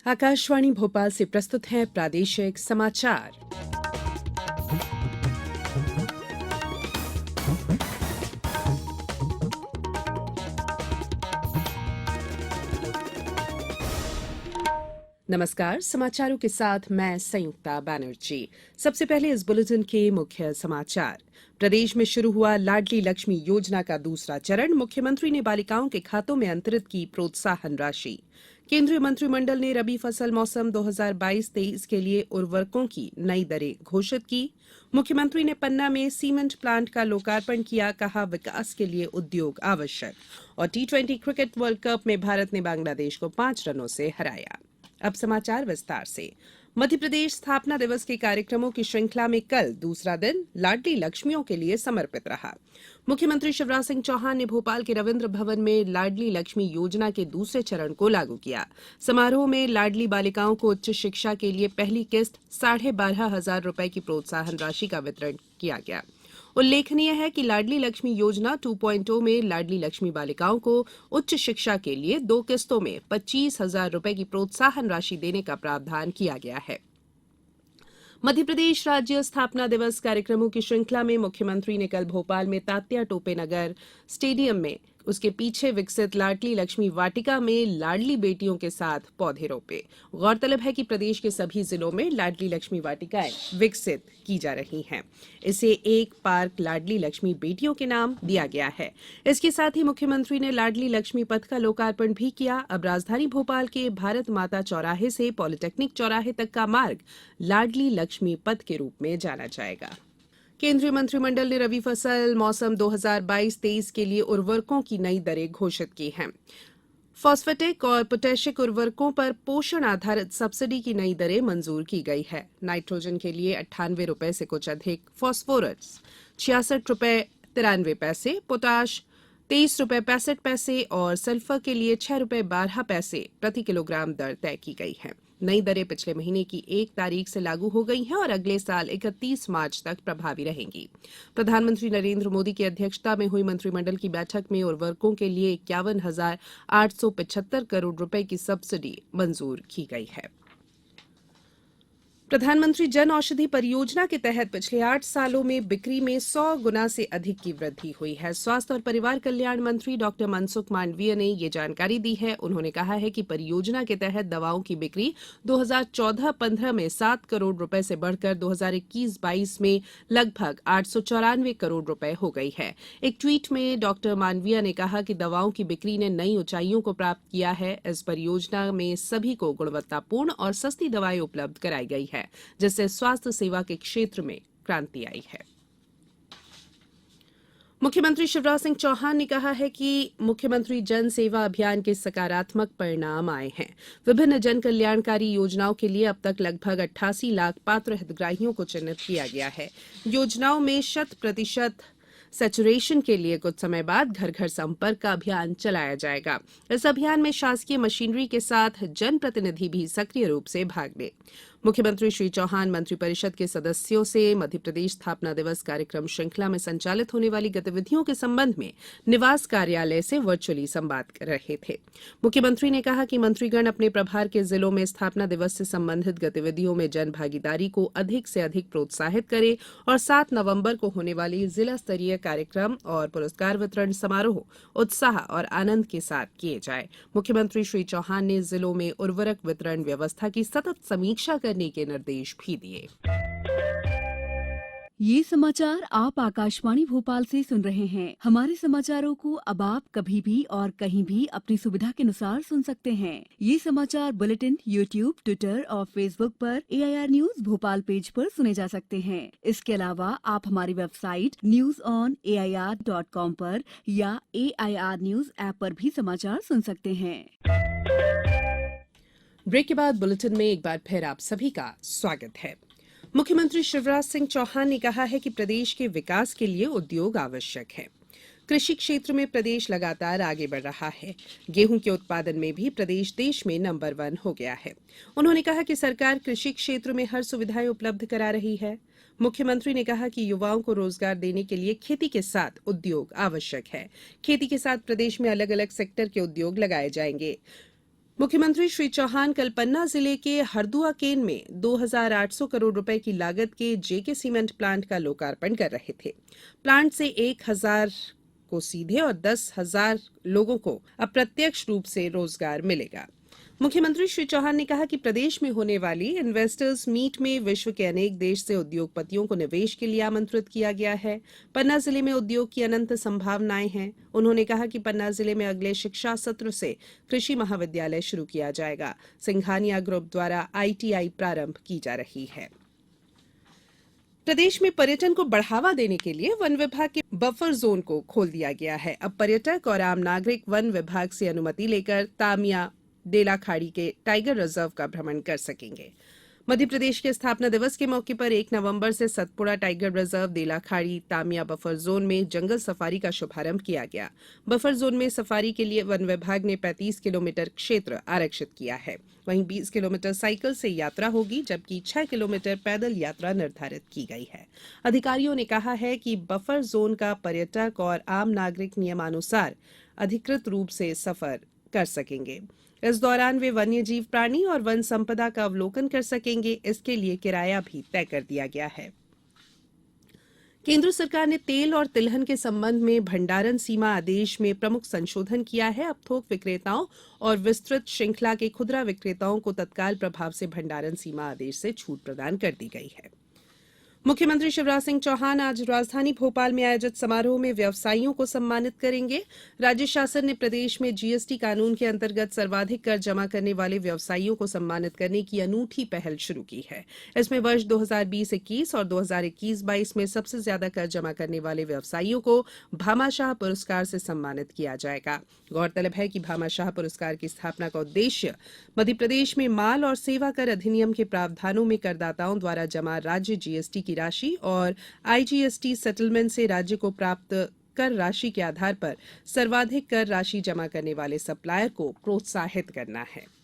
आकाशवाणी भोपाल से प्रस्तुत हैं प्रादेशिक समाचार। नमस्कार, समाचारों के साथ मैं संयुक्ता बैनर्जी। सबसे पहले इस बुलेटिन के मुख्य समाचार। प्रदेश में शुरू हुआ लाडली लक्ष्मी योजना का दूसरा चरण। मुख्यमंत्री ने बालिकाओं के खातों में अंतरित की प्रोत्साहन राशि। केंद्रीय मंत्रिमंडल ने रबी फसल मौसम 2022-23 के लिए उर्वरकों की नई दरें घोषित की। मुख्यमंत्री ने पन्ना में सीमेंट प्लांट का लोकार्पण किया, कहा विकास के लिए उद्योग आवश्यक। और टी20 क्रिकेट वर्ल्ड कप में भारत ने बांग्लादेश को 5 रनों से हराया। अब समाचार विस्तार से। मध्य प्रदेश स्थापना दिवस के कार्यक्रमों की श्रृंखला में कल दूसरा दिन लाडली लक्ष्मियों के लिए समर्पित रहा। मुख्यमंत्री शिवराज सिंह चौहान ने भोपाल के रविन्द्र भवन में लाडली लक्ष्मी योजना के दूसरे चरण को लागू किया। समारोह में लाडली बालिकाओं को उच्च शिक्षा के लिए पहली किस्त 12,500 रुपए की प्रोत्साहन राशि का वितरण किया गया। उल्लेखनीय है कि लाडली लक्ष्मी योजना 2.0 में लाडली लक्ष्मी बालिकाओं को उच्च शिक्षा के लिए 2 किस्तों में 25,000 रुपए की प्रोत्साहन राशि देने का प्रावधान किया गया है। मध्यप्रदेश राज्य स्थापना दिवस कार्यक्रमों की श्रृंखला में मुख्यमंत्री ने कल भोपाल में तात्या टोपे नगर स्टेडियम में उसके पीछे विकसित लाडली लक्ष्मी वाटिका में लाडली बेटियों के साथ पौधे रोपे। गौरतलब है कि प्रदेश के सभी जिलों में लाडली लक्ष्मी वाटिकाएं विकसित की जा रही हैं। इसे एक पार्क लाडली लक्ष्मी बेटियों के नाम दिया गया है। इसके साथ ही मुख्यमंत्री ने लाडली लक्ष्मी पथ का लोकार्पण भी किया। अब राजधानी भोपाल के भारत माता चौराहे से पॉलिटेक्निक चौराहे तक का मार्ग लाडली लक्ष्मी पथ के रूप में जाना जाएगा। केंद्रीय मंत्रिमंडल ने रबी फसल मौसम 2022-23 के लिए उर्वरकों की नई दरें घोषित की हैं। फॉस्फेटिक और पोटेशिक उर्वरकों पर पोषण आधारित सब्सिडी की नई दरें मंजूर की गई है। नाइट्रोजन के लिए 98 रुपए से कुछ अधिक, फॉस्फोरस 66 रुपए 93 पैसे, पोटाश 23 रुपए 65 पैसे और सल्फर के लिए 6 रुपए 12 पैसे प्रति किलोग्राम दर तय की गई है। नई दरें पिछले महीने की 1 तारीख से लागू हो गई हैं और अगले साल 31 मार्च तक प्रभावी रहेंगी। प्रधानमंत्री नरेंद्र मोदी की अध्यक्षता में हुई मंत्रिमंडल की बैठक में उर्वरकों के लिए 51,875 करोड़ रुपए की सब्सिडी मंजूर की गई है। प्रधानमंत्री जन औषधि परियोजना के तहत पिछले 8 सालों में बिक्री में 100 गुना से अधिक की वृद्धि हुई है। स्वास्थ्य और परिवार कल्याण मंत्री डॉक्टर मनसुख मांडविया ने ये जानकारी दी है। उन्होंने कहा है कि परियोजना के तहत दवाओं की बिक्री 2014-15 में 7 करोड़ रुपए से बढ़कर 2021-22 में लगभग 894 करोड़ रुपए हो गई है। एक ट्वीट में डॉक्टर मांडविया ने कहा कि दवाओं की बिक्री ने नई ऊंचाइयों को प्राप्त किया है। इस परियोजना में सभी को गुणवत्तापूर्ण और सस्ती दवाएं उपलब्ध कराई गई है, जिससे स्वास्थ्य सेवा के क्षेत्र में क्रांति आई है। मुख्यमंत्री शिवराज सिंह चौहान ने कहा है कि मुख्यमंत्री जन सेवा अभियान के सकारात्मक परिणाम आए हैं। विभिन्न जन कल्याणकारी योजनाओं के लिए अब तक लगभग 88 लाख पात्र हितग्राहियों को चिन्हित किया गया है। योजनाओं में 100% सैचुरेशन के लिए कुछ समय बाद घर घर संपर्क का अभियान चलाया जाएगा। इस अभियान में शासकीय मशीनरी के साथ जनप्रतिनिधि भी सक्रिय रूप से भाग लें। मुख्यमंत्री श्री चौहान मंत्रिपरिषद के सदस्यों से मध्यप्रदेश स्थापना दिवस कार्यक्रम श्रृंखला में संचालित होने वाली गतिविधियों के संबंध में निवास कार्यालय से वर्चुअली संवाद कर रहे थे। मुख्यमंत्री ने कहा कि मंत्रीगण अपने प्रभार के जिलों में स्थापना दिवस से संबंधित गतिविधियों में जन भागीदारी को अधिक से अधिक प्रोत्साहित करें और 7 नवंबर को होने वाली जिला स्तरीय कार्यक्रम और पुरस्कार वितरण समारोह उत्साह और आनंद के साथ किए जाए। मुख्यमंत्री श्री चौहान ने जिलों में उर्वरक वितरण व्यवस्था की सतत समीक्षा करने के निर्देश भी दिए। ये समाचार आप आकाशवाणी भोपाल से सुन रहे हैं। हमारे समाचारों को अब आप कभी भी और कहीं भी अपनी सुविधा के अनुसार सुन सकते हैं। ये समाचार बुलेटिन यूट्यूब, ट्विटर और फेसबुक पर AIR न्यूज भोपाल पेज पर सुने जा सकते हैं। इसके अलावा आप हमारी वेबसाइट newsonair.com पर या AIR न्यूज ऐप पर भी समाचार सुन सकते हैं। ब्रेक के बाद बुलेटिन में एक बार फिर आप सभी का स्वागत है। मुख्यमंत्री शिवराज सिंह चौहान ने कहा है कि प्रदेश के विकास के लिए उद्योग आवश्यक है। कृषि क्षेत्र में प्रदेश लगातार आगे बढ़ रहा है। गेहूं के उत्पादन में भी प्रदेश देश में नंबर 1 हो गया है। उन्होंने कहा कि सरकार कृषि क्षेत्र में हर सुविधाएं उपलब्ध करा रही है। मुख्यमंत्री ने कहा कि युवाओं को रोजगार देने के लिए खेती के साथ उद्योग आवश्यक है। खेती के साथ प्रदेश में अलग अलग सेक्टर के उद्योग लगाए जाएंगे। मुख्यमंत्री श्री चौहान कल पन्ना जिले के हरदुआ केन में 2,800 करोड़ रुपए की लागत के जेके सीमेंट प्लांट का लोकार्पण कर रहे थे। प्लांट से 1,000 को सीधे और 10,000 लोगों को अप्रत्यक्ष रूप से रोजगार मिलेगा। मुख्यमंत्री श्री चौहान ने कहा कि प्रदेश में होने वाली इन्वेस्टर्स मीट में विश्व के अनेक देश से उद्योगपतियों को निवेश के लिए आमंत्रित किया गया है। पन्ना जिले में उद्योग की अनंत संभावनाएं हैं। उन्होंने कहा कि पन्ना जिले में अगले शिक्षा सत्र से कृषि महाविद्यालय शुरू किया जाएगा। सिंघानिया ग्रुप द्वारा ITI प्रारंभ की जा रही है। प्रदेश में पर्यटन को बढ़ावा देने के लिए वन विभाग के बफर जोन को खोल दिया गया है। अब पर्यटक और आम नागरिक वन विभाग से अनुमति लेकर तामिया डेलाखाड़ी के टाइगर रिजर्व का भ्रमण कर सकेंगे। मध्य प्रदेश के स्थापना दिवस के मौके पर 1 नवंबर से Satpura tiger reserve Delakhari Tamia buffer zone में जंगल सफारी का शुभारंभ किया गया। बफर जोन में सफारी के लिए वन विभाग ने 35 किलोमीटर क्षेत्र आरक्षित किया है। वहीं 20 किलोमीटर साइकिल से यात्रा होगी, जबकि 6 किलोमीटर पैदल यात्रा निर्धारित की गई है। अधिकारियों ने कहा है कि बफर जोन का पर्यटक और आम नागरिक नियमानुसार अधिकृत रूप से सफर कर सकेंगे। इस दौरान वे वन्य जीव प्राणी और वन संपदा का अवलोकन कर सकेंगे। इसके लिए किराया भी तय कर दिया गया है। केंद्र सरकार ने तेल और तिलहन के संबंध में भंडारण सीमा आदेश में प्रमुख संशोधन किया है। अब थोक विक्रेताओं और विस्तृत श्रृंखला के खुदरा विक्रेताओं को तत्काल प्रभाव से भंडारण सीमा आदेश से छूट प्रदान कर दी गई है। मुख्यमंत्री शिवराज सिंह चौहान आज राजधानी भोपाल में आयोजित समारोह में व्यवसायियों को सम्मानित करेंगे। राज्य शासन ने प्रदेश में GST कानून के अंतर्गत सर्वाधिक कर जमा करने वाले व्यवसायियों को सम्मानित करने की अनूठी पहल शुरू की है। इसमें वर्ष 2020-21 और 2021-22 में सबसे ज्यादा कर जमा करने वाले व्यवसायियों को भामाशाह पुरस्कार से सम्मानित किया जाएगा। गौरतलब है कि भामाशाह पुरस्कार की स्थापना का उद्देश्य मध्यप्रदेश में माल और सेवा कर अधिनियम के प्रावधानों में करदाताओं द्वारा जमा राज्य GST की राशि और IGST सेटलमेंट से राज्य को प्राप्त कर राशि के आधार पर सर्वाधिक कर राशि जमा करने वाले सप्लायर को प्रोत्साहित करना है।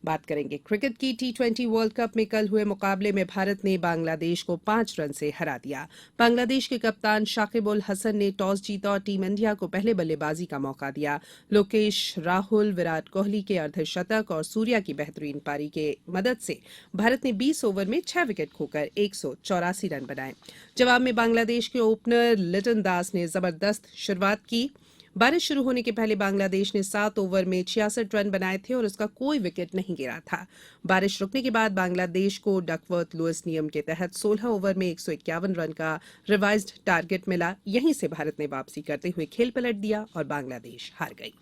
बात करेंगे क्रिकेट की। T20 वर्ल्ड कप में कल हुए मुकाबले में भारत ने बांग्लादेश को 5 रन से हरा दिया। बांग्लादेश के कप्तान शाकिब उल हसन ने टॉस जीता और टीम इंडिया को पहले बल्लेबाजी का मौका दिया। लोकेश राहुल, विराट कोहली के अर्धशतक और सूर्या की बेहतरीन पारी के मदद से भारत ने 20 ओवर में 6 विकेट खोकर 184 रन बनाए। जवाब में बांग्लादेश के ओपनर लिटन दास ने जबरदस्त शुरुआत की। बारिश शुरू होने के पहले बांग्लादेश ने 7 ओवर में 66 रन बनाए थे और उसका कोई विकेट नहीं गिरा था। बारिश रुकने के बाद बांग्लादेश को डकवर्थ लुइस नियम के तहत 16 ओवर में 151 रन का रिवाइज्ड टारगेट मिला। यहीं से भारत ने वापसी करते हुए खेल पलट दिया और बांग्लादेश हार गई।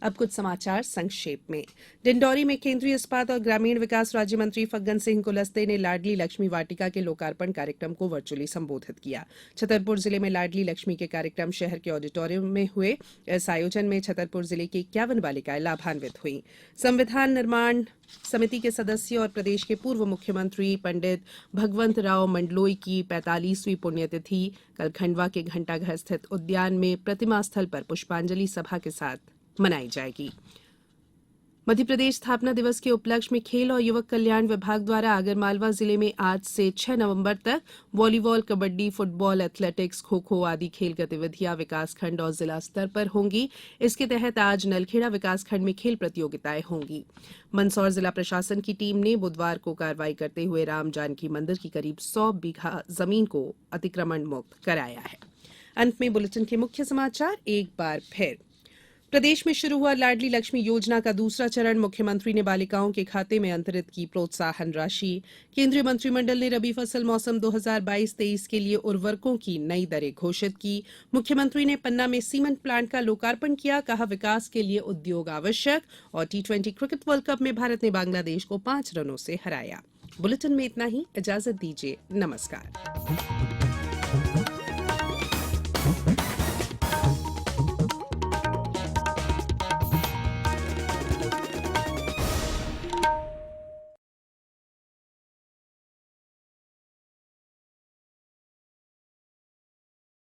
अब कुछ समाचार संक्षेप में। डिंडौरी में केंद्रीय इस्पात और ग्रामीण विकास राज्य मंत्री फग्गन सिंह कुलस्ते ने लाडली लक्ष्मी वाटिका के लोकार्पण कार्यक्रम को वर्चुअली संबोधित किया। छतरपुर जिले में लाडली लक्ष्मी के कार्यक्रम शहर के ऑडिटोरियम में हुए। इस आयोजन में छतरपुर जिले की 51 बालिकाएं लाभान्वित हुई। संविधान निर्माण समिति के सदस्य और प्रदेश के पूर्व मुख्यमंत्री पंडित भगवंत राव मंडलोई की 45वीं पुण्यतिथि कल खंडवा के घंटाघर स्थित उद्यान में प्रतिमा स्थल पर पुष्पांजलि सभा के साथ मनाई जाएगी। मध्यप्रदेश स्थापना दिवस के उपलक्ष्य में खेल और युवक कल्याण विभाग द्वारा आगरमालवा जिले में आज से 6 नवंबर तक volleyball, kabaddi, football, athletics, kho kho आदि खेल गतिविधियां विकासखंड और जिला स्तर पर होंगी। इसके तहत आज नलखेड़ा विकासखंड में खेल प्रतियोगिताएं होंगी। मंदसौर जिला प्रशासन की टीम ने बुधवार को कार्रवाई करते हुए राम जानकी मंदिर की करीब 100 बीघा जमीन को अतिक्रमण मुक्त कराया है। अंत में बुलेटिन के मुख्य समाचार एक बार फिर। प्रदेश में शुरू हुआ लाडली लक्ष्मी योजना का दूसरा चरण, मुख्यमंत्री ने बालिकाओं के खाते में अंतरित की प्रोत्साहन राशि। केंद्रीय मंत्रिमंडल ने रबी फसल मौसम 2022-23 के लिए उर्वरकों की नई दरें घोषित की। मुख्यमंत्री ने पन्ना में सीमेंट प्लांट का लोकार्पण किया, कहा विकास के लिए उद्योग आवश्यक। और T20 क्रिकेट वर्ल्ड कप में भारत ने बांग्लादेश को 5 रनों से हराया। बुलेटिन में इतना ही, इजाजत दीजिए, नमस्कार।